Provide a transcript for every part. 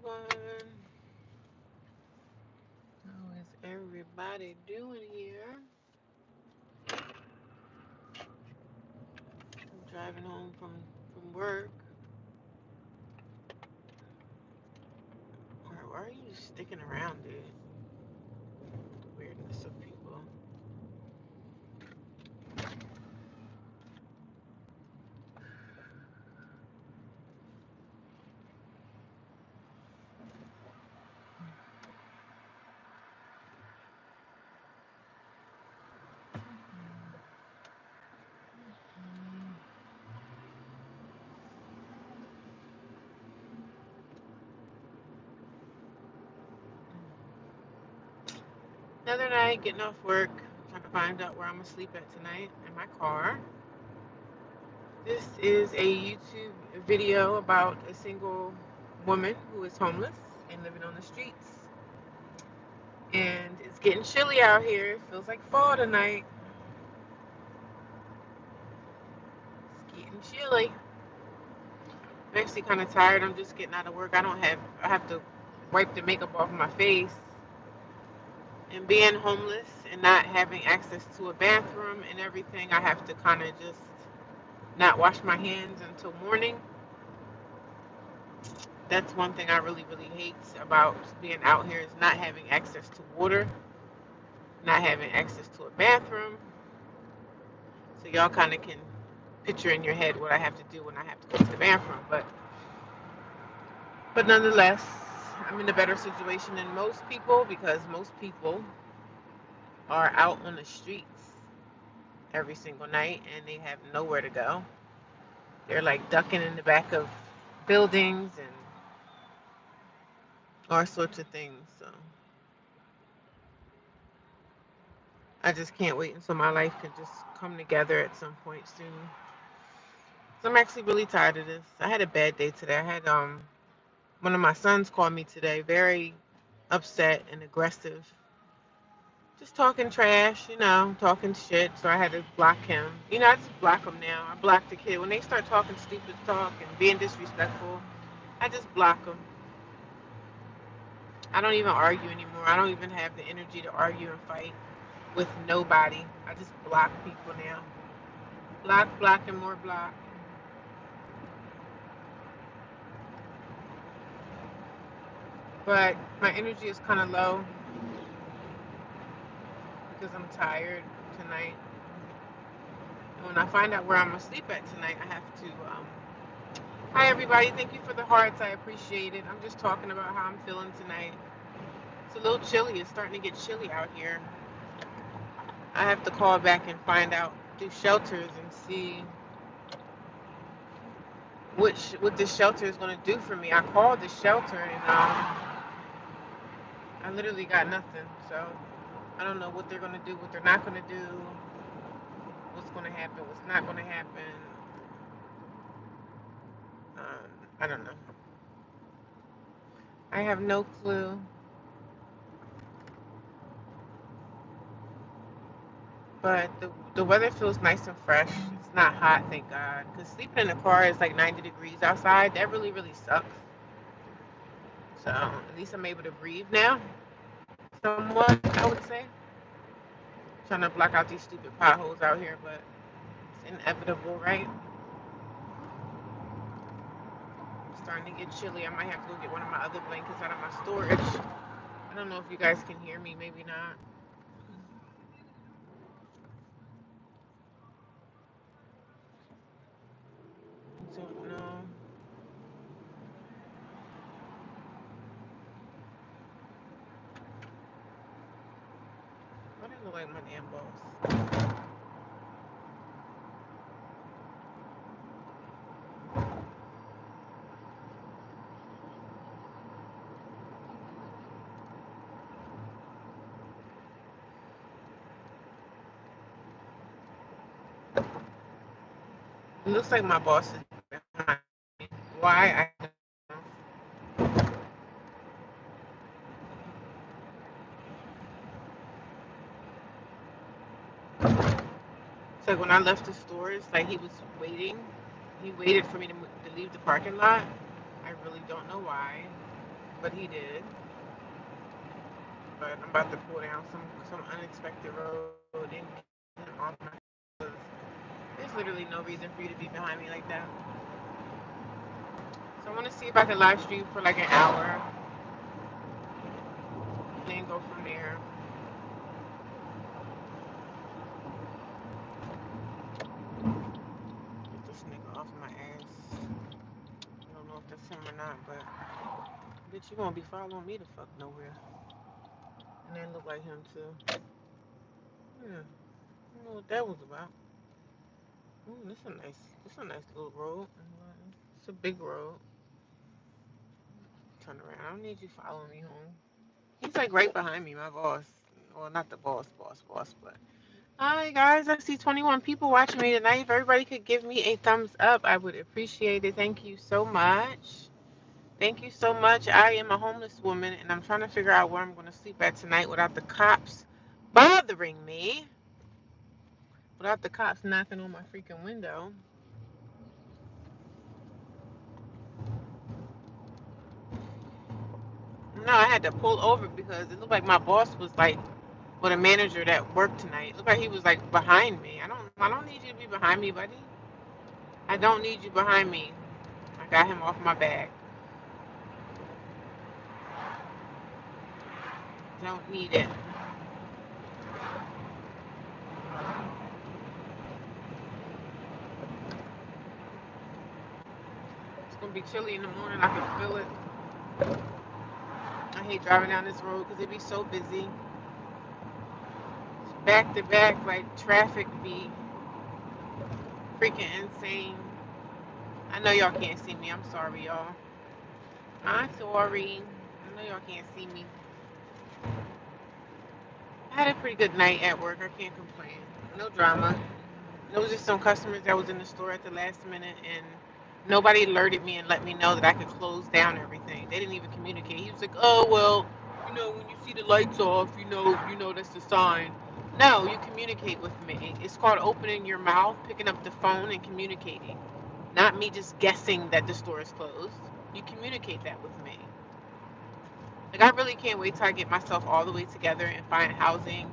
everyone. How is everybody doing here? I'm driving home from work. Why are you sticking around, dude? The weirdness of people. Another night, getting off work, trying to find out where I'm gonna sleep at tonight in my car. This is a YouTube video about a single woman who is homeless and living on the streets. And it's getting chilly out here. It feels like fall tonight. It's getting chilly. I'm actually kind of tired. I'm just getting out of work. I have to wipe the makeup off my face. And being homeless and not having access to a bathroom and everything, I have to kind of just not wash my hands until morning. That's one thing I really, really hate about being out here is not having access to water, not having access to a bathroom. So y'all kind of can picture in your head what I have to do when I have to go to the bathroom. But nonetheless, I'm in a better situation than most people because most people are out on the streets every single night and they have nowhere to go. They're like ducking in the back of buildings and all sorts of things. So I just can't wait until my life can just come together at some point soon. So I'm actually really tired of this. I had a bad day today. I had one of my sons called me today, very upset and aggressive, just talking trash, talking shit. So I had to block him. I just block him now. I block the kid when they start talking stupid talk and being disrespectful. I just block them. I don't even argue anymore. I don't even have the energy to argue and fight with nobody. I just block people now. Block, block, and more block. But my energy is kind of low because I'm tired tonight. And when I find out where I'm gonna sleep at tonight, I have to. Hi everybody, thank you for the hearts. I appreciate it. I'm just talking about how I'm feeling tonight. It's a little chilly. It's starting to get chilly out here. I have to call back and find out through shelters and see what this shelter is going to do for me. I called the shelter and I literally got nothing. So I don't know what they're going to do, what they're not going to do, what's going to happen, what's not going to happen. I don't know. I have no clue. But the weather feels nice and fresh. It's not hot, thank God. Because sleeping in the car is like 90 degrees outside. That really, really sucks. So at least I'm able to breathe now, somewhat, I would say. Trying to block out these stupid potholes out here, but it's inevitable, right? It's starting to get chilly. I might have to go get one of my other blankets out of my storage. I don't know if you guys can hear me, maybe not. I don't know. Why do I look like my damn boss? It looks like my boss is behind me. Why? I don't know. So when I left the store, it's like he was waiting. He waited for me to leave the parking lot. I really don't know why. but he did. But I'm about to pull down some unexpected road and get him off my because there's literally no reason for you to be behind me like that. So I want to see if I can live stream for like an hour and then go from there. Get this nigga off my ass. I don't know if that's him or not, but bitch, you gonna be following me to fuck nowhere. And they look like him too. Yeah, I don't know what that was about. Ooh, this a nice little road. It's a big road. Turn around. I don't need you following me home. He's like right behind me, my boss. Well, not the boss, but. Hi guys, I see 21 people watching me tonight. If everybody could give me a thumbs up, I would appreciate it. Thank you so much. Thank you so much. I am a homeless woman and I'm trying to figure out where I'm going to sleep at tonight without the cops bothering me, without the cops knocking on my freaking window. No, I had to pull over because it looked like my boss was like with a manager that worked tonight. It looked like he was like behind me. I don't need you to be behind me, buddy. I don't need you behind me. I got him off my back. Don't need it. It's gonna be chilly in the morning. I can feel it. I hate driving down this road because it be so busy. Back to back, like traffic be freaking insane. I know y'all can't see me. I'm sorry, y'all. I'm sorry. I know y'all can't see me. I had a pretty good night at work. I can't complain. No drama. There was just some customers that was in the store at the last minute, and nobody alerted me and let me know that I could close down everything. They didn't even communicate. He was like, "Oh well, when you see the lights off, that's the sign." No, you communicate with me. It's called opening your mouth, picking up the phone, and communicating. Not me just guessing that the store is closed. You communicate that with me. Like I really can't wait till I get myself all the way together and find housing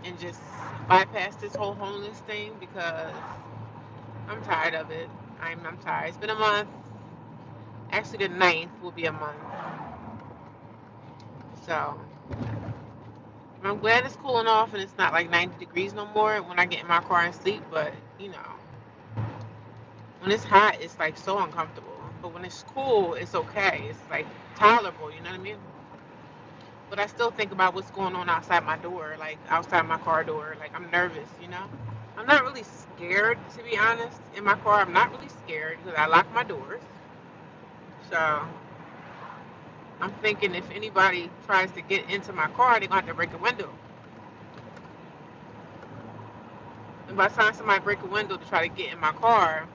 and just bypass this whole homeless thing because I'm tired of it. I'm tired. It's been a month. Actually, the 9th will be a month. So I'm glad it's cooling off and it's not like 90 degrees no more when I get in my car and sleep. But when it's hot, it's like so uncomfortable. But when it's cool, it's okay. It's like tolerable. You know what I mean? But I still think about what's going on outside my door, like outside my car door. Like I'm nervous. I'm not really scared, to be honest. In my car, I'm not really scared because I lock my doors. So I'm thinking if anybody tries to get into my car, they're going to have to break a window. And by the time somebody break a window to try to get in my car,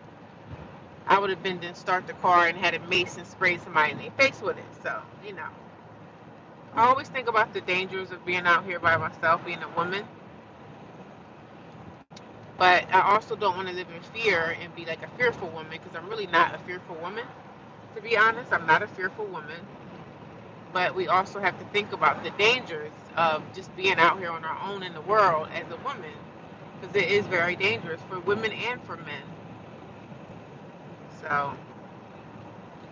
I would have been to start the car and had a mace and sprayed somebody in their face with it. So. I always think about the dangers of being out here by myself, being a woman. But I also don't want to live in fear and be like a fearful woman because I'm really not a fearful woman. To be honest, I'm not a fearful woman. But we also have to think about the dangers of just being out here on our own in the world as a woman because it is very dangerous for women and for men. So,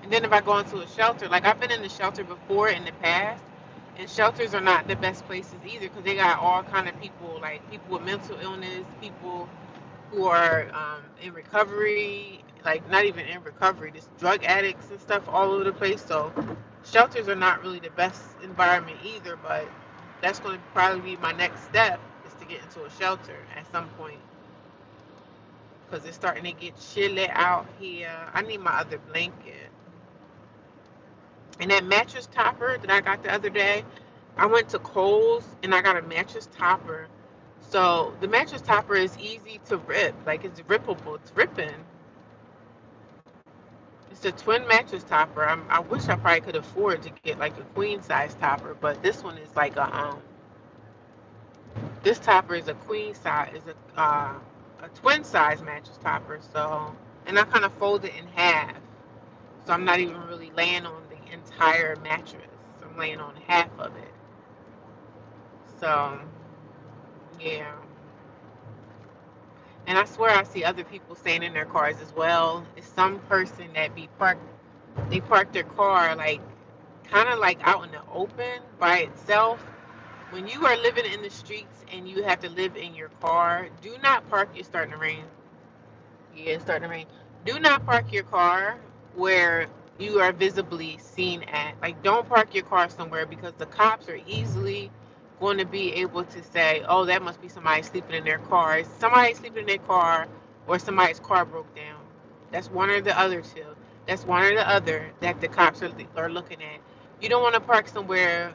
and then if I go into a shelter, like I've been in the shelter before in the past, and shelters are not the best places either because they got all kind of people, like people with mental illness, people who are in recovery, like not even in recovery, just drug addicts and stuff all over the place. So shelters are not really the best environment either, but that's going to probably be my next step is to get into a shelter at some point because it's starting to get chilly out here. I need my other blanket. And that mattress topper that I got the other day, I went to Kohl's and I got a mattress topper. So the mattress topper is easy to rip. Like it's rippable. It's ripping. It's a twin mattress topper. I wish I probably could afford to get like a queen size topper, but this one is like this topper is a queen size, is a twin size mattress topper. So, and I kind of fold it in half, so I'm not even really laying on the entire mattress. I'm laying on half of it. So, yeah. And I swear I see other people staying in their cars as well. It's some person that they park their car like kind of like out in the open by itself. When you are living in the streets and you have to live in your car, do not park. It's starting to rain. Yeah, it's starting to rain. Do not park your car where you are visibly seen at. Like, don't park your car somewhere because the cops are easily going to be able to say, oh, that must be somebody sleeping in their car. It's somebody sleeping in their car or somebody's car broke down. That's one or the other two. That's one or the other that the cops are looking at. You don't want to park somewhere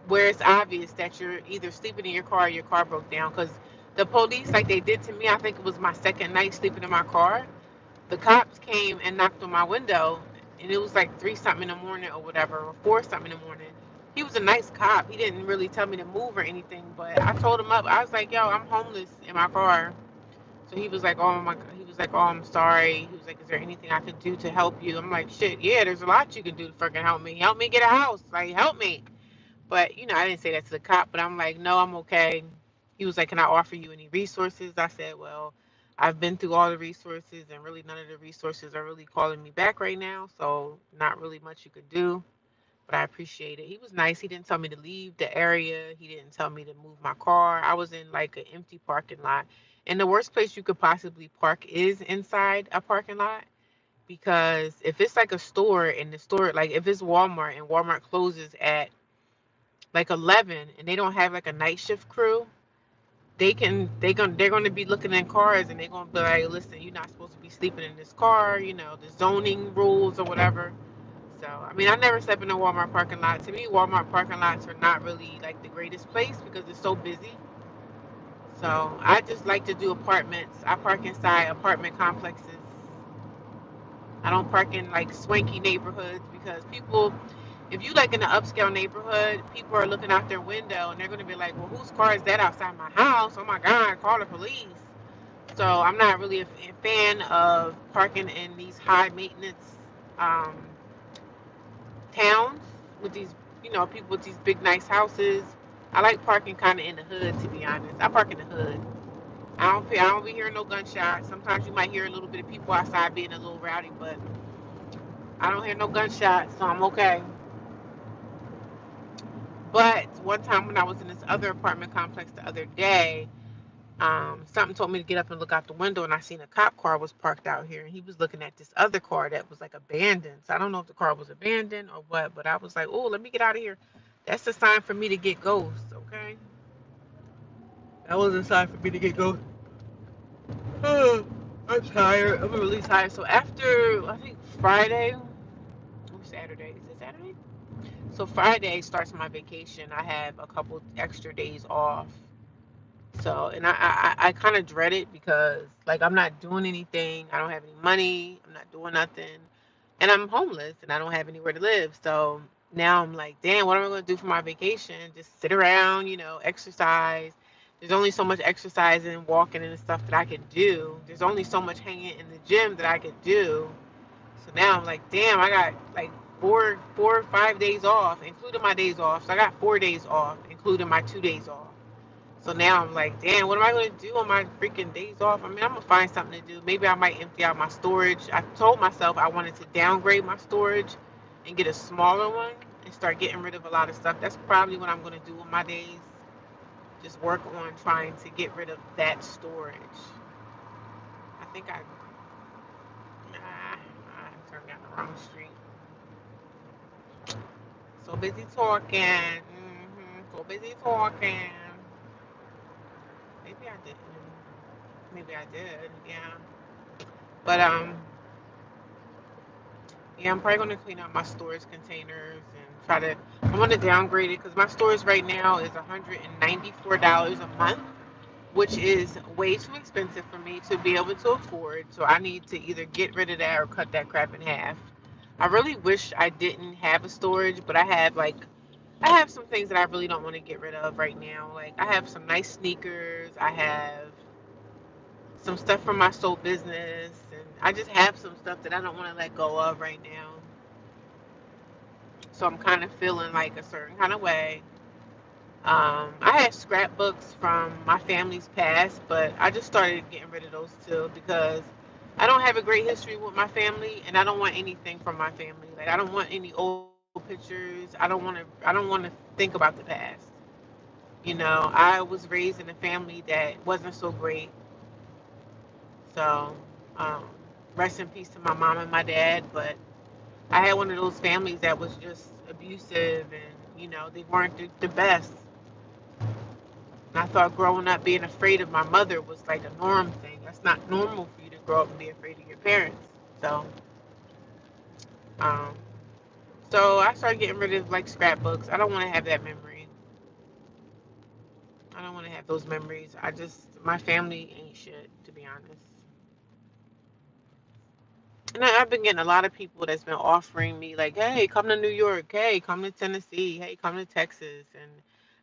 where it's obvious that you're either sleeping in your car or your car broke down because the police, like they did to me, I think it was my second night sleeping in my car. The cops came and knocked on my window, and it was like 3 something in the morning or whatever, or 4 something in the morning. He was a nice cop. He didn't really tell me to move or anything, but I told him up. I was like, "Yo, I'm homeless in my car." So he was like, "Oh my," he was like, "Oh, I'm sorry." He was like, "Is there anything I could do to help you?" I'm like, "Shit, yeah, there's a lot you can do to fucking help me. Help me get a house. Like, help me." But, I didn't say that to the cop, but I'm like, no, I'm okay. He was like, can I offer you any resources? I said, well, I've been through all the resources and really none of the resources are really calling me back right now. So not really much you could do, but I appreciate it. He was nice. He didn't tell me to leave the area. He didn't tell me to move my car. I was in like an empty parking lot. And the worst place you could possibly park is inside a parking lot. Because if it's like a store and the store, like if it's Walmart and Walmart closes at like 11 and they don't have like a night shift crew, they're going to be looking in cars and they're going to be like, listen, you're not supposed to be sleeping in this car, the zoning rules or whatever. So I mean, I never slept in a Walmart parking lot. To me, Walmart parking lots are not really like the greatest place because it's so busy. So I just like to do apartments. I park inside apartment complexes. I don't park in like swanky neighborhoods because people, if you like in an upscale neighborhood, people are looking out their window and they're going to be like, well, whose car is that outside my house? Oh my God, call the police. So I'm not really a fan of parking in these high maintenance um, towns with these, people with these big nice houses. I like parking kind of in the hood, to be honest. I park in the hood. I don't be hearing no gunshots. Sometimes you might hear a little bit of people outside being a little rowdy, but I don't hear no gunshots, so I'm okay. But one time when I was in this other apartment complex the other day, something told me to get up and look out the window, and I seen a cop car was parked out here, and he was looking at this other car that was like abandoned. So I don't know if the car was abandoned or what, but I was like, oh, let me get out of here. That's a sign for me to get ghosts, okay? That was a sign for me to get ghosts. I'm tired. I'm really tired. So after, I think Friday, or Saturday, is it Saturday? So Friday starts my vacation. I have a couple extra days off. So, and I kind of dread it because, like, I'm not doing anything. I don't have any money. I'm not doing nothing. And I'm homeless and I don't have anywhere to live. So now I'm like, damn, what am I going to do for my vacation? Just sit around, exercise. There's only so much exercising, walking, and stuff that I can do. There's only so much hanging in the gym that I can do. So now I'm like, damn, I got like 4 or 5 days off, including my days off. So I got 4 days off, including my 2 days off. So now I'm like, damn, what am I going to do on my freaking days off? I mean, I'm going to find something to do. Maybe I might empty out my storage. I told myself I wanted to downgrade my storage and get a smaller one and start getting rid of a lot of stuff. That's probably what I'm going to do on my days. Just work on trying to get rid of that storage. I think I turned down the wrong street. So busy talking. So busy talking. Maybe I didn't. Maybe I did. Yeah. But yeah, I'm probably gonna clean up my storage containers and try to. I'm gonna downgrade it because my storage right now is $194 a month, which is way too expensive for me to be able to afford. So I need to either get rid of that or cut that crap in half. I really wish I didn't have a storage, but I have some things that I really don't want to get rid of right now. Like I have some nice sneakers. I have some stuff from my soul business, and I just have some stuff that I don't want to let go of right now. So I'm kind of feeling like a certain kind of way. I had scrapbooks from my family's past, but I just started getting rid of those too because I don't have a great history with my family, and I don't want anything from my family. Like I don't want any old pictures. I don't want to think about the past. I was raised in a family that wasn't so great. So, um, rest in peace to my mom and my dad. But I had one of those families that was just abusive, and they weren't the best. And I thought growing up being afraid of my mother was like a norm thing. That's not normal for you to grow up and be afraid of your parents. So, um, so I started getting rid of like scrapbooks. I don't want to have that memory. I don't want to have those memories. My family ain't shit, to be honest. And I've been getting a lot of people that's been offering me like, hey, come to New York. Hey, come to Tennessee. Hey, come to Texas. And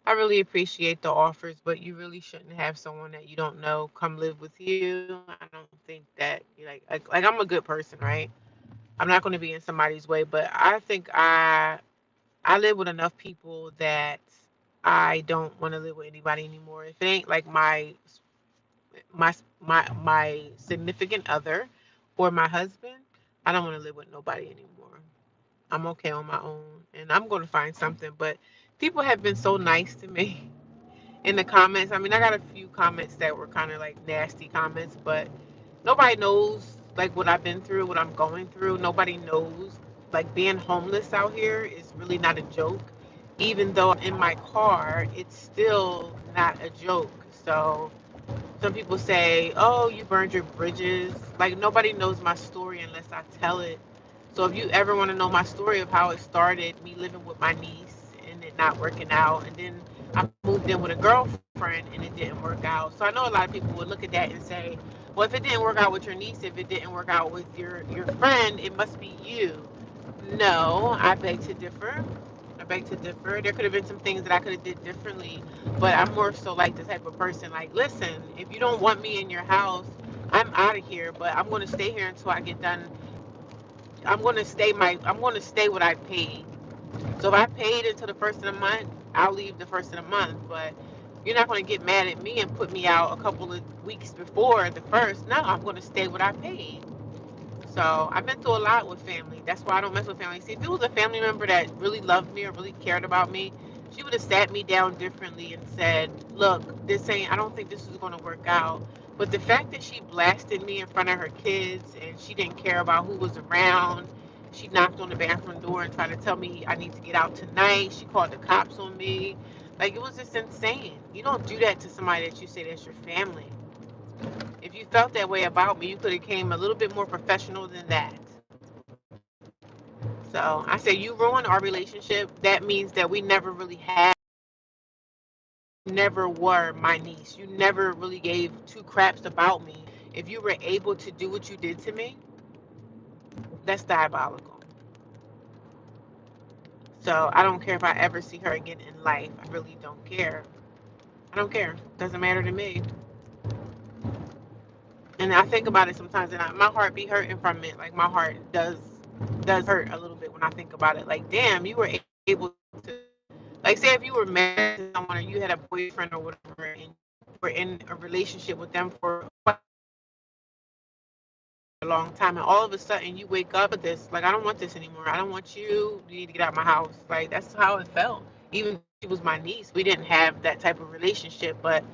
I really appreciate the offers, but you really shouldn't have someone that you don't know come live with you. I don't think that like I'm a good person, right? I'm not going to be in somebody's way, but I think I live with enough people that I don't want to live with anybody anymore. If it ain't like my significant other or my husband, I don't want to live with nobody anymore. I'm okay on my own, and I'm going to find something. But people have been so nice to me in the comments. I mean, I got a few comments that were kind of like nasty comments, but nobody knows like what I've been through, what I'm going through. Nobody knows like being homeless out here is really not a joke. Even though I'm in my car, it's still not a joke. So some people say, "Oh, you burned your bridges." Like nobody knows my story unless I tell it. So if you ever want to know my story of how it started, me living with my niece and it not working out, and then I moved in with a girlfriend and it didn't work out. So I know a lot of people would look at that and say, "Well, if it didn't work out with your niece, if it didn't work out with your friend, it must be you." No, I beg to differ. I beg to differ. There could have been some things that I could have did differently, but I'm more so like the type of person like, listen, if you don't want me in your house, I'm out of here. But I'm going to stay here until I get done. I'm going to stay what I paid. So if I paid until the first of the month, I'll leave the first of the month. But you're not going to get mad at me and put me out a couple of weeks before the first. No, I'm going to stay what I paid. So I've been through a lot with family. That's why I don't mess with family. See, if it was a family member that really loved me or really cared about me, she would have sat me down differently and said, "Look, this ain't. I don't think this is going to work out." But the fact that she blasted me in front of her kids and she didn't care about who was around, she knocked on the bathroom door and tried to tell me I need to get out tonight. She called the cops on me. Like it was just insane. You don't do that to somebody that you say that's your family. If you felt that way about me, you could have came a little bit more professional than that. So I say you ruined our relationship. That means that we never really had, never were my niece. You never really gave two craps about me. If you were able to do what you did to me, that's diabolical. So I don't care if I ever see her again in life. I really don't care. I don't care. Doesn't matter to me. And I think about it sometimes, and my heart be hurting from it. Like my heart does hurt a little bit when I think about it. Like, damn, you were able to, like, say if you were married to someone or you had a boyfriend or whatever, and you were in a relationship with them for a long time, and all of a sudden you wake up with this, like, I don't want this anymore. I don't want you. You need to get out of my house. Like, that's how it felt. Even though she was my niece, we didn't have that type of relationship, but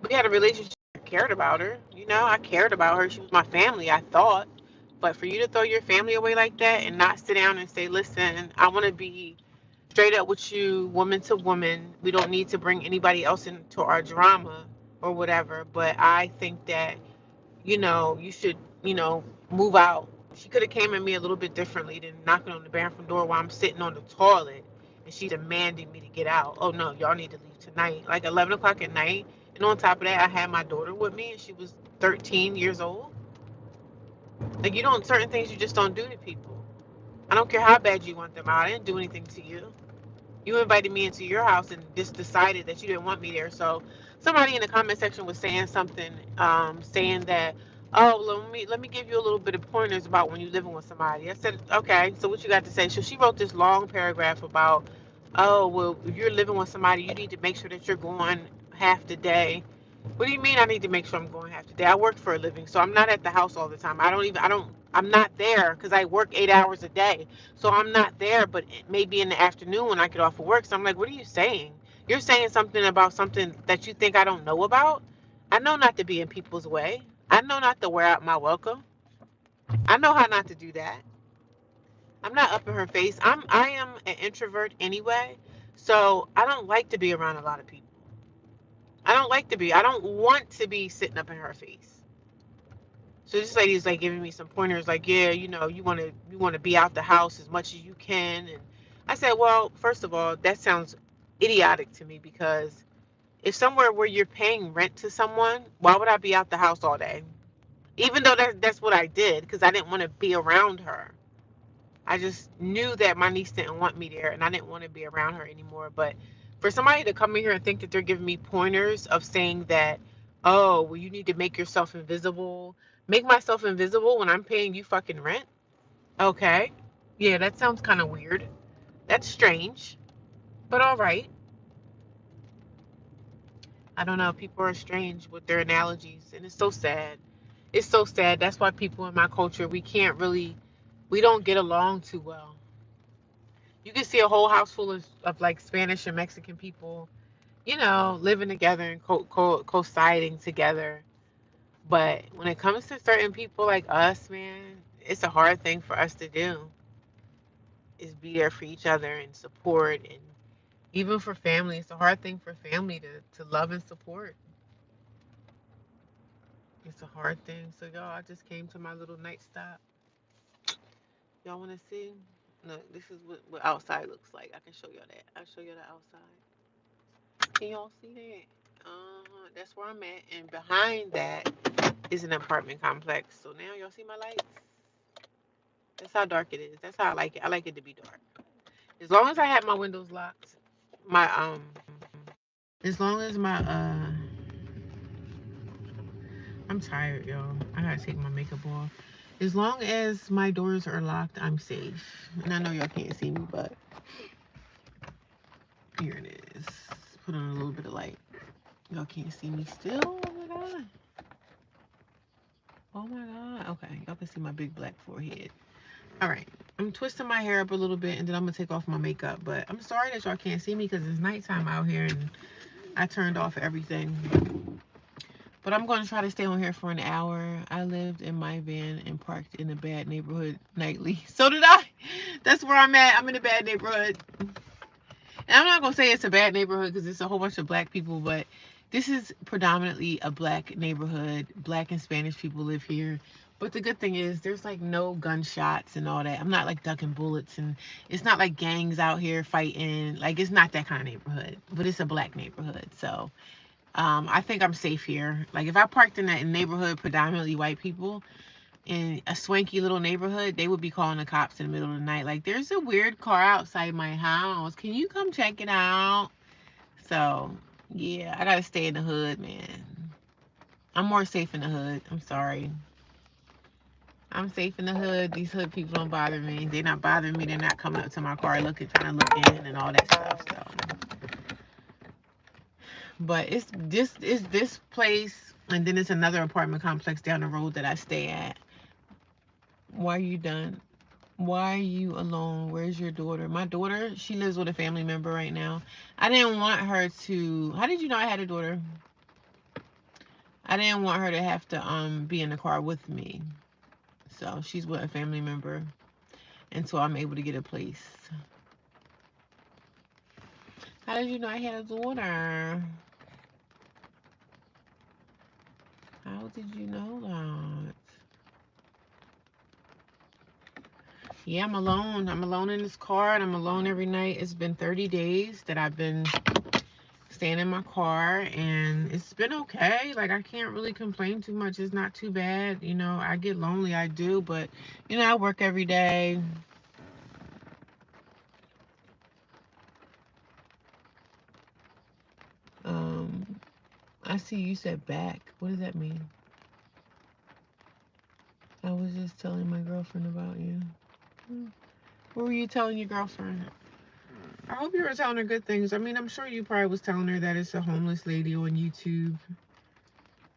we had a relationship. I cared about her. I cared about her. She was my family, I thought. But for you to throw your family away like that and not sit down and say, listen, I want to be straight up with you, woman to woman. We don't need to bring anybody else into our drama or whatever. But I think that, you should, move out. She could have came at me a little bit differently than knocking on the bathroom door while I'm sitting on the toilet and she's demanding me to get out. Oh no, y'all need to leave tonight. Like 11 o'clock at night. And on top of that, I had my daughter with me and she was 13 years old. Like you don't, certain things you just don't do to people. I don't care how bad you want them out. I didn't do anything to you. You invited me into your house and just decided that you didn't want me there. So somebody in the comment section was saying something, saying that, Oh, let me give you a little bit of pointers about when you're living with somebody. I said, okay, so what you got to say? So she wrote this long paragraph about, oh, well, if you're living with somebody, you need to make sure that you're going half the day. What do you mean I need to make sure I'm going half the day? I work for a living, so I'm not at the house all the time. I'm not there because I work 8 hours a day. So I'm not there, but maybe in the afternoon when I get off of work. So I'm like, what are you saying? You're saying something about something that you think I don't know about? I know not to be in people's way. I know not to wear out my welcome. I know how not to do that. I'm not up in her face. I am an introvert anyway, so I don't like to be around a lot of people. I don't like to be. I don't want to be sitting up in her face. So this lady's like giving me some pointers, like, yeah, you want to be out the house as much as you can, and I said, well, first of all, that sounds idiotic to me because if somewhere where you're paying rent to someone, why would I be out the house all day? Even though that's what I did because I didn't want to be around her. I just knew that my niece didn't want me there and I didn't want to be around her anymore. But for somebody to come in here and think that they're giving me pointers of saying that, oh, well, you need to make yourself invisible, make myself invisible when I'm paying you fucking rent. Okay. Yeah, that sounds kind of weird. That's strange. But all right. I don't know. People are strange with their analogies and it's so sad. It's so sad. That's why people in my culture, we don't get along too well. You can see a whole house full of like Spanish and Mexican people, living together and cosiding together. But when it comes to certain people like us, man, it's a hard thing for us to do is be there for each other and support. And even for family, it's a hard thing for family to love and support. It's a hard thing. So, y'all, I just came to my little night stop. Y'all want to see? Look, this is what outside looks like. I can show y'all that. I'll show y'all the outside. Can y'all see that? That's where I'm at. And behind that is an apartment complex. So now y'all see my lights? That's how dark it is. That's how I like it. I like it to be dark. As long as I have my windows locked, my as long as my I'm tired, y'all. I gotta take my makeup off. As long as my doors are locked, I'm safe. And I know y'all can't see me, but here it is. Put on a little bit of light. Y'all can't see me still. Oh my god. Oh my god. Okay, y'all can see my big black forehead. All right. I'm twisting my hair up a little bit and then I'm gonna take off my makeup. But I'm sorry that y'all can't see me because it's nighttime out here and I turned off everything. But I'm gonna try to stay on here for an hour. I lived in my van and parked in a bad neighborhood nightly. So did I. That's where I'm at. I'm in a bad neighborhood. And I'm not gonna say it's a bad neighborhood because it's a whole bunch of black people, but this is predominantly a black neighborhood. Black and Spanish people live here. But the good thing is there's like no gunshots and all that. I'm not like ducking bullets and it's not like gangs out here fighting. Like it's not that kind of neighborhood. But it's a black neighborhood. So I think I'm safe here. Like if I parked in that neighborhood predominantly white people, in a swanky little neighborhood, they would be calling the cops in the middle of the night. Like, there's a weird car outside my house. Can you come check it out? So, yeah, I gotta stay in the hood, man. I'm more safe in the hood. I'm sorry. I'm safe in the hood. These hood people don't bother me. They're not bothering me. They're not coming up to my car looking, trying to look in and all that stuff. So, but it's this place, and then it's another apartment complex down the road that I stay at. Why are you done? Why are you alone? Where's your daughter? My daughter, she lives with a family member right now. I didn't want her to. How did you know I had a daughter? I didn't want her to have to be in the car with me. So she's with a family member until I'm able to get a place. How did you know I had a daughter? How did you know that? Yeah, I'm alone. I'm alone in this car and I'm alone every night. It's been 30 days that I've been staying in my car and it's been okay. Like I can't really complain too much. It's not too bad. I get lonely, I do, but I work every day. Um I see you said back. What does that mean? was just telling my girlfriend about you. What were you telling your girlfriend? I hope you were telling her good things. I mean, I'm sure you probably was telling her that it's a homeless lady on YouTube.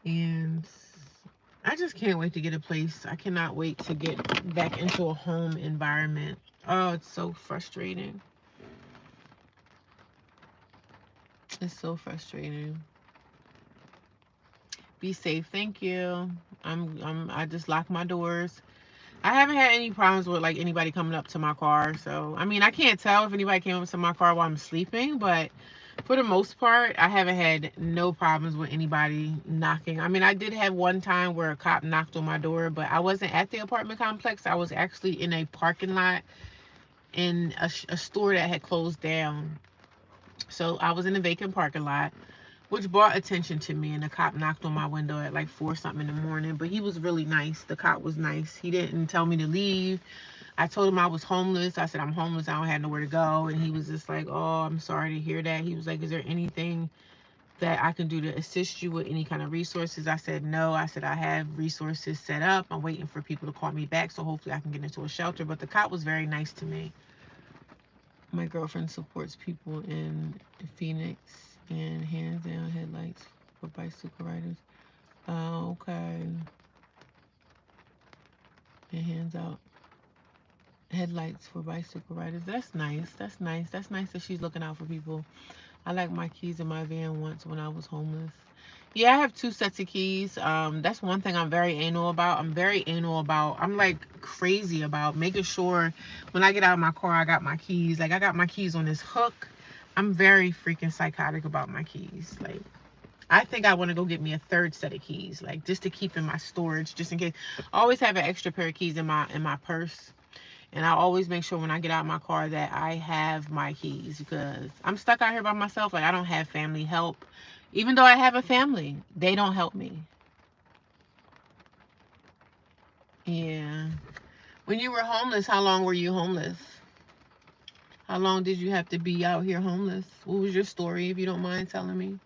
And I just can't wait to get a place. I cannot wait to get back into a home environment. Oh, it's so frustrating. It's so frustrating. Be safe. Thank you. I just locked my doors. I haven't had any problems with like anybody coming up to my car. So, I mean, I can't tell if anybody came up to my car while I'm sleeping, but for the most part, I haven't had no problems with anybody knocking. I mean, I did have one time where a cop knocked on my door, but I wasn't at the apartment complex. I was actually in a parking lot in a store that had closed down. So I was in a vacant parking lot, which brought attention to me, and the cop knocked on my window at like 4 something in the morning. But he was really nice. The cop was nice. He didn't tell me to leave. I told him I was homeless. I said, I'm homeless. I don't have nowhere to go. And he was just like, oh, I'm sorry to hear that. He was like, is there anything that I can do to assist you with any kind of resources? I said, no. I said, I have resources set up. I'm waiting for people to call me back, so hopefully I can get into a shelter. But the cop was very nice to me. My girlfriend supports people in Phoenix and hands down headlights for bicycle riders. Okay. And hands out headlights for bicycle riders. That's nice. That's nice. That's nice that she's looking out for people. I like my keys in my van once when I was homeless. Yeah, I have 2 sets of keys. That's one thing I'm very anal about. I'm like crazy about making sure when I get out of my car, I got my keys. Like, I got my keys on this hook. I'm very freaking psychotic about my keys. Like, I think I want to go get me a 3rd set of keys, like just to keep in my storage, just in case. I always have an extra pair of keys in my purse. And I always make sure when I get out of my car that I have my keys, because I'm stuck out here by myself. Like, I don't have family help. Even though I have a family, they don't help me. Yeah. When you were homeless, how long were you homeless? How long did you have to be out here homeless? What was your story, if you don't mind telling me?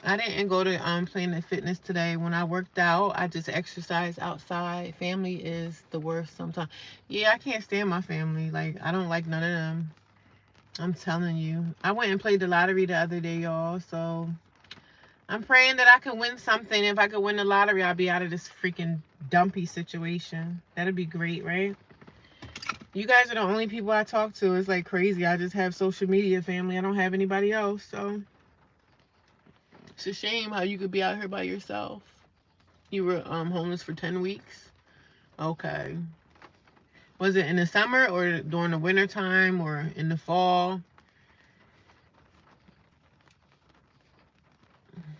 I didn't go to Planet Fitness today. When I worked out, I just exercised outside. Family is the worst sometimes. Yeah, I can't stand my family. Like, I don't like none of them. I'm telling you. I went and played the lottery the other day, y'all. So I'm praying that I can win something. If I could win the lottery, I'll be out of this freaking dumpy situation. That'd be great, right? You guys are the only people I talk to. It's like crazy. I just have social media family. I don't have anybody else. So it's a shame how you could be out here by yourself. You were homeless for 10 weeks? Okay. Was it in the summer or during the winter time or in the fall?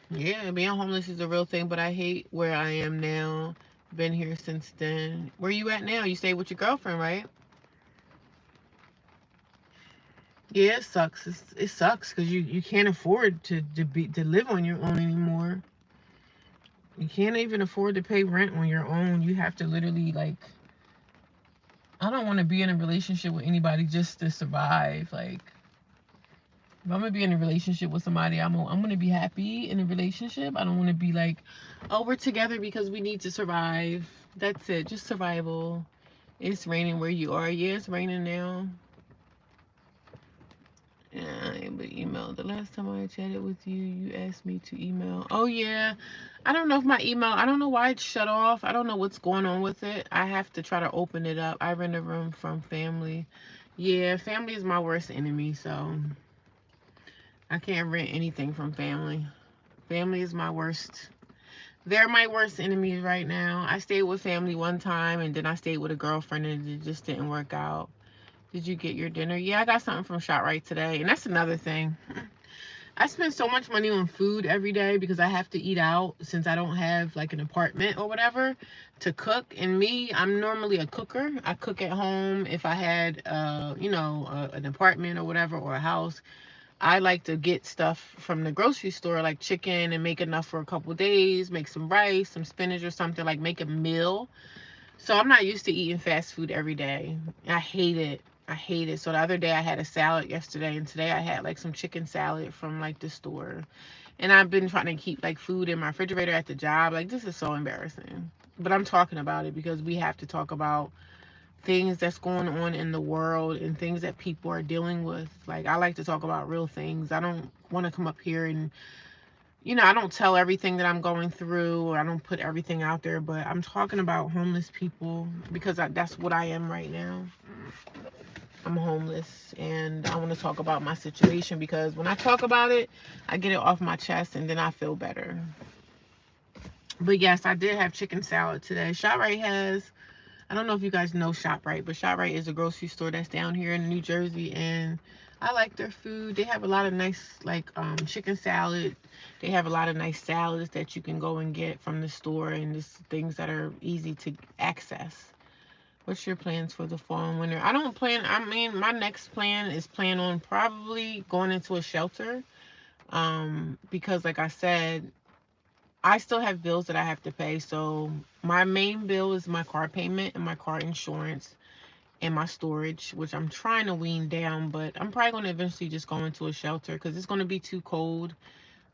Yeah, being homeless is a real thing, but I hate where I am now. Been here since then. Where you at now? You stay with your girlfriend, right? Yeah, it sucks. It sucks because you can't afford to live on your own anymore. You can't even afford to pay rent on your own. You have to literally, like, I don't want to be in a relationship with anybody just to survive. Like, if I'm gonna be in a relationship with somebody, I'm gonna be happy in a relationship. I don't want to be like, oh, we're together because we need to survive. That's it, just survival. It's raining where you are. Yeah, it's raining now. Yeah, but email. The last time I chatted with you, you asked me to email. Oh yeah, I don't know if my email. I don't know why it's shut off. I don't know what's going on with it. I have to try to open it up. I rent a room from family. Yeah, family is my worst enemy, so I can't rent anything from family. Family is my worst. They're my worst enemies right now. I stayed with family one time, and then I stayed with a girlfriend, and it just didn't work out. Did you get your dinner? Yeah, I got something from ShopRite today. And that's another thing. I spend so much money on food every day because I have to eat out since I don't have like an apartment or whatever to cook. And me, I'm normally a cooker. I cook at home. If I had, an apartment or whatever, or a house, I like to get stuff from the grocery store, like chicken, and make enough for a couple days, make some rice, some spinach or something, like make a meal. So I'm not used to eating fast food every day. I hate it. I hate it. So the other day I had a salad yesterday, and today I had like some chicken salad from like the store. And I've been trying to keep like food in my refrigerator at the job. Like, this is so embarrassing. But I'm talking about it because we have to talk about things that's going on in the world and things that people are dealing with. Like, I like to talk about real things. I don't want to come up here and, I don't tell everything that I'm going through, or I don't put everything out there, but I'm talking about homeless people because that's what I am right now. I'm homeless, and I want to talk about my situation because when I talk about it, I get it off my chest and then I feel better. But yes, I did have chicken salad today. ShopRite has, I don't know if you guys know ShopRite, but ShopRite is a grocery store that's down here in New Jersey, and I like their food. They have a lot of nice, like, chicken salad. They have a lot of nice salads that you can go and get from the store, and just things that are easy to access. What's your plans for the fall and winter? I don't plan, I mean, my next plan is plan on probably going into a shelter. Because like I said, I still have bills that I have to pay. So my main bill is my car payment and my car insurance and my storage, which I'm trying to wean down, but I'm probably going to eventually just go into a shelter because it's going to be too cold.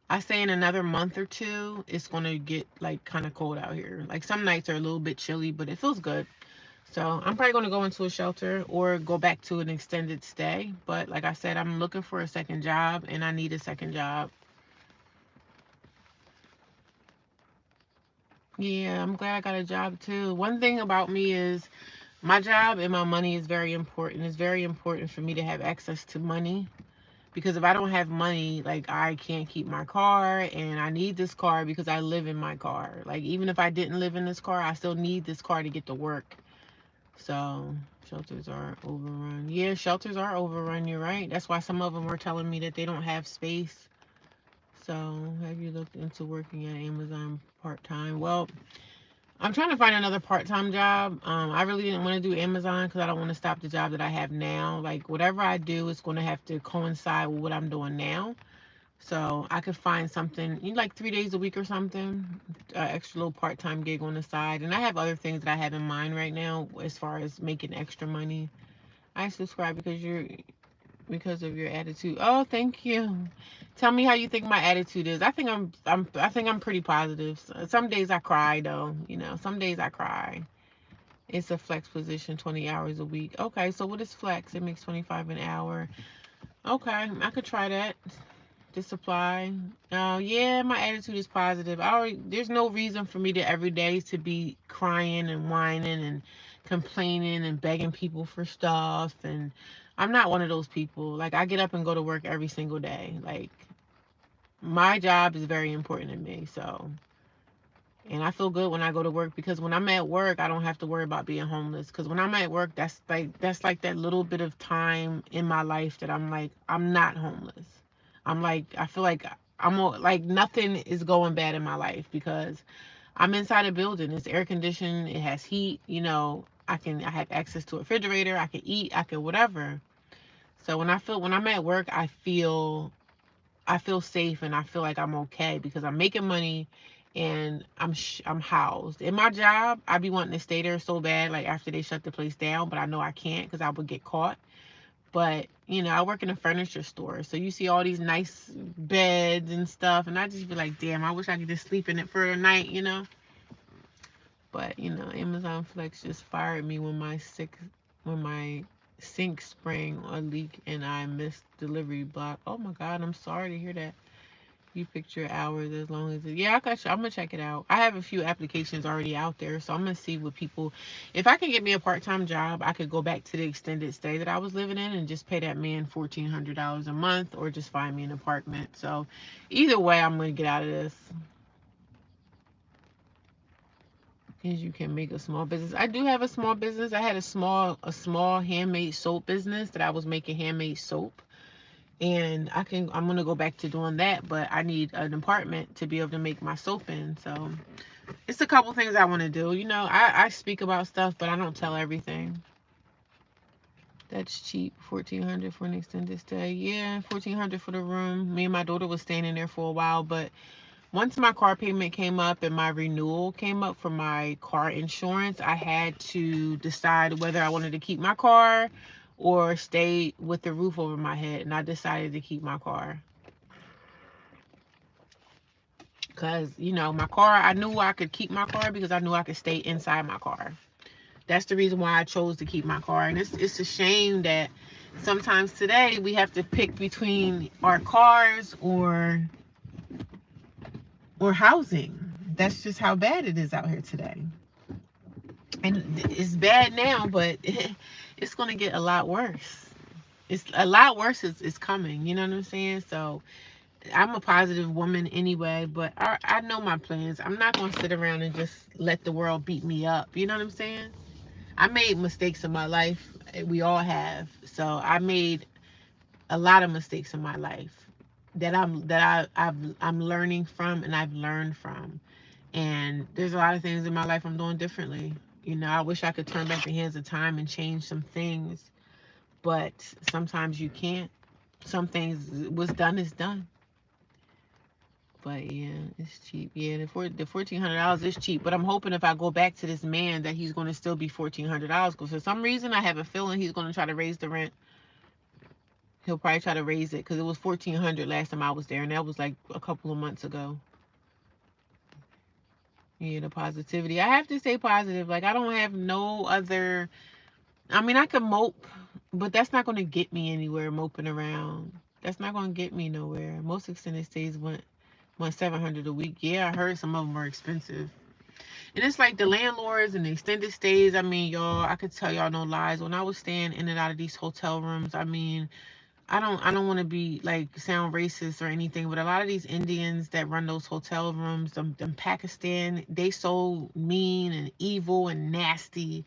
I say in another month or two, it's going to get like kind of cold out here. Like, some nights are a little bit chilly, but it feels good. So I'm probably going to go into a shelter or go back to an extended stay. But like I said, I'm looking for a second job, and I need a second job. Yeah, I'm glad I got a job too. One thing about me is my job and my money is very important. It's very important for me to have access to money, because if I don't have money, like, I can't keep my car, and I need this car because I live in my car. Like, even if I didn't live in this car, I still need this car to get to work. So shelters are overrun. Yeah, shelters are overrun. You're right. That's why some of them were telling me that they don't have space. So have you looked into working at Amazon part-time? Well, I'm trying to find another part-time job. I really didn't want to do Amazon because I don't want to stop the job that I have now. Like, whatever I do is going to have to coincide with what I'm doing now. So I could find something, like 3 days a week or something, extra little part-time gig on the side. And I have other things that I have in mind right now as far as making extra money. I subscribe because of your attitude. Oh, thank you. Tell me how you think my attitude is. I think I'm pretty positive. Some days I cry though. Some days I cry. It's a flex position, 20 hours a week. Okay, so what is flex? It makes 25 an hour. Okay, I could try that. To supply. Yeah, my attitude is positive. There's no reason for me to every day to be crying and whining and complaining and begging people for stuff. And I'm not one of those people. Like, I get up and go to work every single day. Like, my job is very important to me. So, and I feel good when I go to work, because when I'm at work, I don't have to worry about being homeless. Because when I'm at work, that's like that little bit of time in my life that I'm like, I'm not homeless. I'm like, I feel like like nothing is going bad in my life because I'm inside a building. It's air conditioned. It has heat. I have access to a refrigerator. I can eat. I can whatever. So when I'm at work, I feel safe, and I feel like I'm okay because I'm making money, and I'm housed. In my job, I be wanting to stay there so bad, like after they shut the place down, but I know I can't because I would get caught. But I work in a furniture store, so you see all these nice beds and stuff, and I just be like, damn, I wish I could just sleep in it for a night. But Amazon Flex just fired me when my sink sprang a leak and I missed delivery block. Oh my God, I'm sorry to hear that. You picked your hours as long as yeah, I got you. I'm gonna check it out. I have a few applications already out there, so I'm gonna see what people. If I can get me a part-time job, I could go back to the extended stay that I was living in and just pay that man $1,400 a month, or just find me an apartment. So either way, I'm gonna get out of this. Because you can make a small business. I do have a small business. I had a small handmade soap business that I was making handmade soap. And I'm gonna go back to doing that, but I need an apartment to be able to make my soap in. So it's a couple things I want to do. I speak about stuff, but I don't tell everything. That's cheap. 1,400 for an extended stay. Yeah, 1,400 for the room. Me and my daughter was staying in there for a while, but once my car payment came up and my renewal came up for my car insurance, I had to decide whether I wanted to keep my car or stay with the roof over my head, and I decided to keep my car. Because, you know, my car, I knew I could keep my car because I knew I could stay inside my car. That's the reason why I chose to keep my car. And it's a shame that sometimes today we have to pick between our cars or housing. That's just how bad it is out here today. And it's bad now, but it's going to get a lot worse. It's a lot worse is coming. You know what I'm saying? So I'm a positive woman anyway, but I know my plans. I'm not going to sit around and just let the world beat me up. You know what I'm saying? I made mistakes in my life. We all have. So I made a lot of mistakes in my life I'm learning from and I've learned from. And there's a lot of things in my life I'm doing differently. You know, I wish I could turn back the hands of time and change some things, but sometimes you can't. Some things, what's done is done. But yeah, it's cheap. Yeah, the $1,400 is cheap. But I'm hoping if I go back to this man that he's going to still be $1,400. Because for some reason I have a feeling he's going to try to raise the rent. He'll probably try to raise it because it was $1,400 last time I was there, and that was like a couple of months ago. Yeah, the positivity. I have to stay positive. Like I don't have no other. I mean, I can mope, but that's not going to get me anywhere. Moping around, that's not going to get me nowhere. Most extended stays went $700 a week. Yeah, I heard some of them are expensive. And it's like the landlords and the extended stays. I mean, y'all, I could tell y'all no lies. When I was staying in and out of these hotel rooms, I mean, I don't want to be like sound racist or anything, but a lot of these Indians that run those hotel rooms, them Pakistan, they so mean and evil and nasty.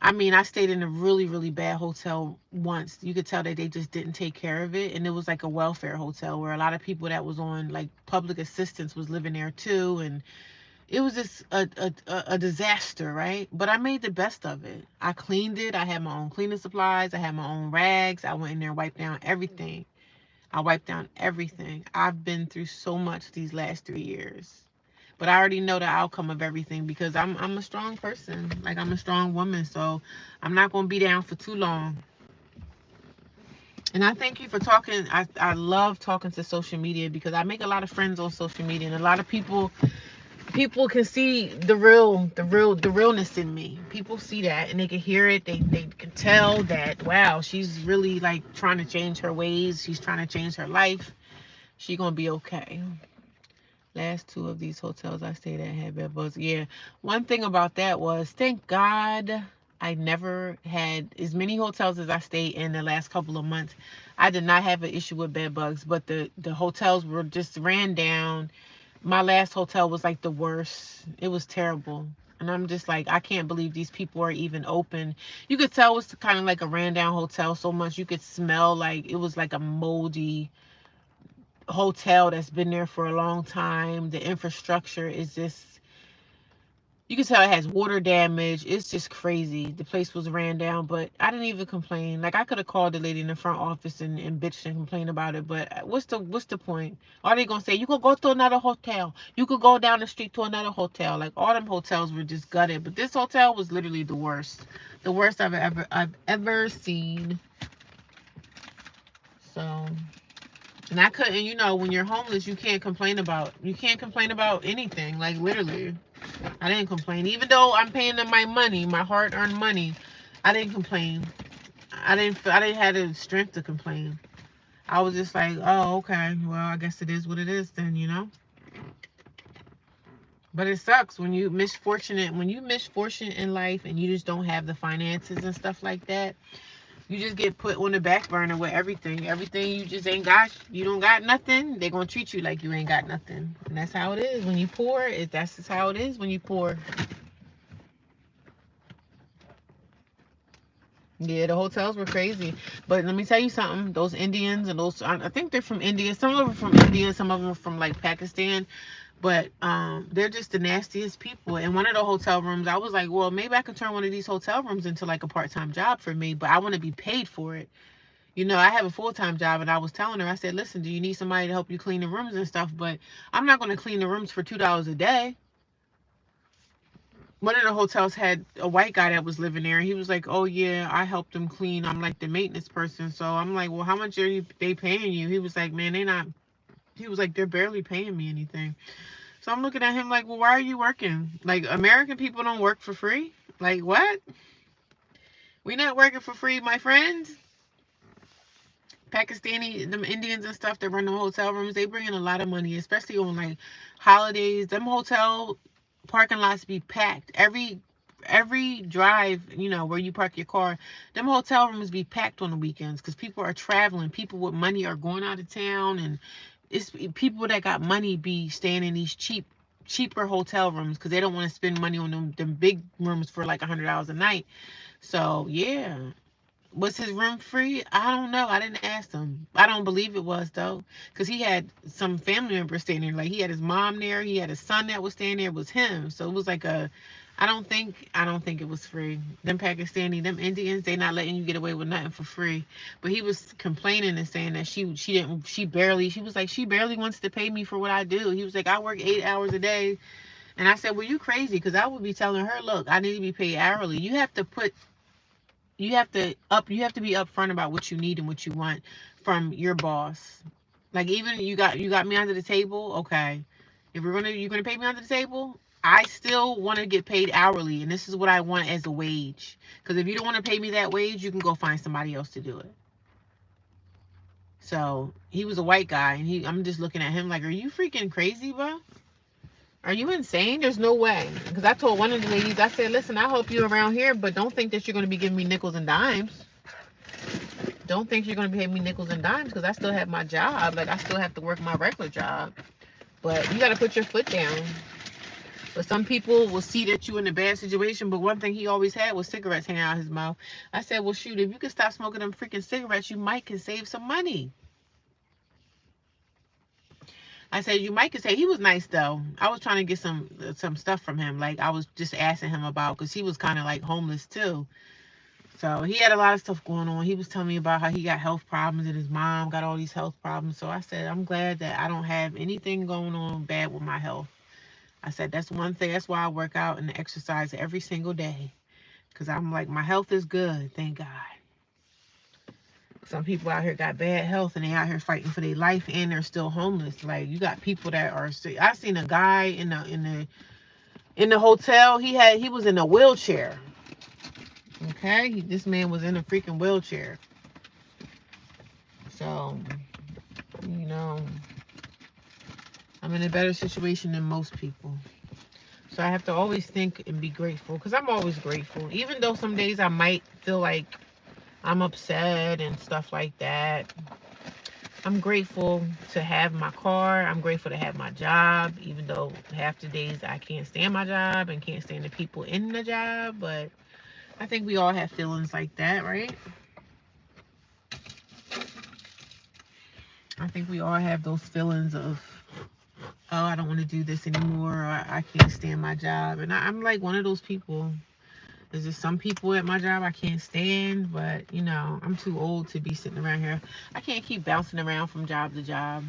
I mean, I stayed in a really, really bad hotel once. You could tell that they just didn't take care of it. And it was like a welfare hotel where a lot of people that was on like public assistance was living there too. And it was just a disaster, right? But I made the best of it. I cleaned it. I had my own cleaning supplies. I had my own rags. I went in there and wiped down everything. I wiped down everything. I've been through so much these last 3 years. But I already know the outcome of everything because I'm a strong person. Like I'm a strong woman. So I'm not gonna be down for too long. And I thank you for talking. I love talking to social media because I make a lot of friends on social media and a lot of people can see the realness in me. People see that and they can hear it. They can tell that, wow, she's really like trying to change her ways. She's trying to change her life. She gonna be okay. Last two of these hotels I stayed at had bed bugs. Yeah, one thing about that was, thank God I never had as many hotels as I stayed in the last couple of months. I did not have an issue with bed bugs, but the hotels were just ran down. My last hotel was like the worst. It was terrible. And I'm just like, I can't believe these people are even open. You could tell it was kind of like a ran down hotel so much. You could smell like it was like a moldy hotel that's been there for a long time. The infrastructure is just, you can tell it has water damage. It's just crazy. The place was ran down, but I didn't even complain. Like I could have called the lady in the front office and bitched and complained about it. But what's the point? Are they gonna say you could go to another hotel? You could go down the street to another hotel? Like all them hotels were just gutted. But this hotel was literally the worst I've ever seen. So. And I couldn't, when you're homeless, you can't complain about anything. Like literally. I didn't complain. Even though I'm paying them my money, my hard-earned money, I didn't complain. I didn't have the strength to complain. I was just like, oh, okay. Well, I guess it is what it is then. But it sucks when you misfortunate in life and you just don't have the finances and stuff like that. You just get put on the back burner with everything. Everything you just ain't got. You don't got nothing. They're going to treat you like you ain't got nothing. And that's how it is when you poor. That's just how it is when you poor. Yeah, the hotels were crazy. But let me tell you something. Those Indians and I think they're from India. Some of them are from India. Some of them are from like Pakistan. But they're just the nastiest people. In one of the hotel rooms, I was like, well, maybe I could turn one of these hotel rooms into like a part-time job for me. But I want to be paid for it. I have a full-time job, and I was telling her, I said, listen, do you need somebody to help you clean the rooms and stuff? But I'm not going to clean the rooms for $2 a day. One of the hotels had a white guy that was living there. He was like, oh, yeah, I helped them clean. I'm like the maintenance person. So I'm like, well, how much are they paying you? He was like, man, He was like, they're barely paying me anything. So I'm looking at him like, well, why are you working? Like, American people don't work for free? Like, what? We not working for free, my friends. Pakistani, them Indians and stuff that run the hotel rooms, they bring in a lot of money, especially on like holidays. Them hotel parking lots be packed. Every drive, you know, where you park your car, them hotel rooms be packed on the weekends because people are traveling. People with money are going out of town, and it's people that got money be staying in these cheaper hotel rooms because they don't want to spend money on them big rooms for like $100 a night. So yeah. Was his room free? I don't know. I didn't ask him. I don't believe it was though, because he had some family members staying there. Like he had his mom there. He had his son that was staying there. It was him. So it was like a. I don't think it was free. Them Pakistani, them Indians, they not letting you get away with nothing for free. But he was complaining and saying that she was like, she barely wants to pay me for what I do. He was like, I work 8 hours a day. And I said, well, you crazy, because I would be telling her, look, I need to be paid hourly. You have to be upfront about what you need and what you want from your boss. Like, even you got me under the table, okay. If you're gonna pay me under the table, I still want to get paid hourly, and this is what I want as a wage. Because if you don't want to pay me that wage, you can go find somebody else to do it. So he was a white guy, and I'm just looking at him like, are you freaking crazy, bro? Are you insane? There's no way. Because I told one of the ladies, I said, listen, I help you around here, but don't think that you're going to be giving me nickels and dimes. Don't think you're going to pay me nickels and dimes, because I still have my job. Like, I still have to work my regular job. But you got to put your foot down. But some people will see that you in a bad situation. But one thing he always had was cigarettes hanging out his mouth. I said, well, shoot, if you could stop smoking them freaking cigarettes, you might can save some money. I said, you might could say, he was nice though. I was trying to get some stuff from him. Like, I was just asking him about, because he was kind of like homeless too. So he had a lot of stuff going on. He was telling me about how he got health problems and his mom got all these health problems. So I said, I'm glad that I don't have anything going on bad with my health. I said, that's one thing. That's why I work out and exercise every single day. Because I'm like, my health is good. Thank God. Some people out here got bad health and they out here fighting for their life, and they're still homeless. Like, you got people that are sick. I seen a guy in the hotel. He was in a wheelchair. Okay, this man was in a freaking wheelchair. So, you know, I'm in a better situation than most people. So I have to always think and be grateful, because I'm always grateful. Even though some days I might feel like I'm upset and stuff like that. I'm grateful to have my car. I'm grateful to have my job, even though half the days I can't stand my job and can't stand the people in the job. But I think we all have feelings like that, right? I think we all have those feelings of, oh, I don't want to do this anymore, or I can't stand my job. And I'm like one of those people. There's just some people at my job I can't stand, but, you know, I'm too old to be sitting around here. I can't keep bouncing around from job to job.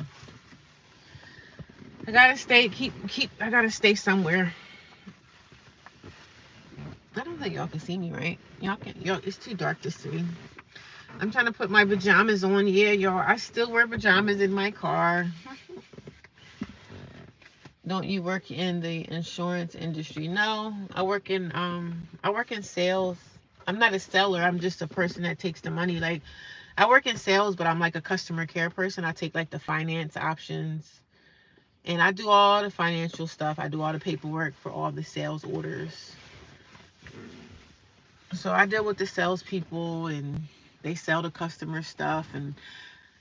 I gotta stay somewhere. I don't think y'all can see me, right? Y'all, it's too dark to see. I'm trying to put my pajamas on. Yeah, y'all, I still wear pajamas in my car. Don't you work in the insurance industry? No, I work in sales. I'm not a seller. I'm just a person that takes the money. Like, I work in sales, but I'm like a customer care person. I take like the finance options, and I do all the financial stuff. I do all the paperwork for all the sales orders. So I deal with the salespeople, and they sell the customer stuff. And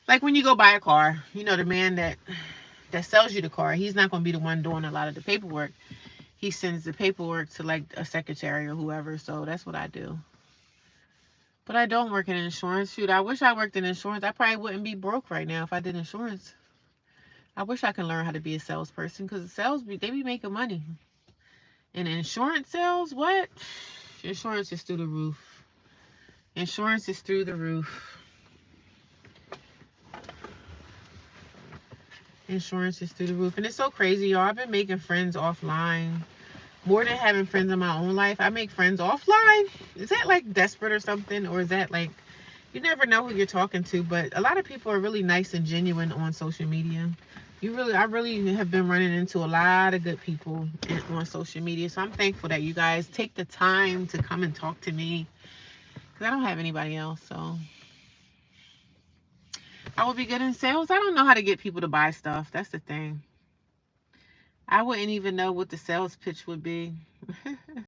like, when you go buy a car, you know, the man that sells you the car, he's not going to be the one doing a lot of the paperwork. He sends the paperwork to like a secretary or whoever. So that's what I do. But I don't work in insurance. Shoot, I wish I worked in insurance. I probably wouldn't be broke right now if I did insurance. I wish I could learn how to be a salesperson, because they be making money. And insurance sales, what? Insurance is through the roof. Insurance is through the roof. Insurance is through the roof. And it's so crazy, y'all. I've been making friends offline more than having friends in my own life. I make friends offline. Is that like desperate or something? Or is that like You never know who you're talking to, but a lot of people are really nice and genuine on social media. I really have been running into a lot of good people on social media. So I'm thankful that you guys take the time to come and talk to me, because I don't have anybody else. So I would be good in sales. I don't know how to get people to buy stuff. That's the thing. I wouldn't even know what the sales pitch would be.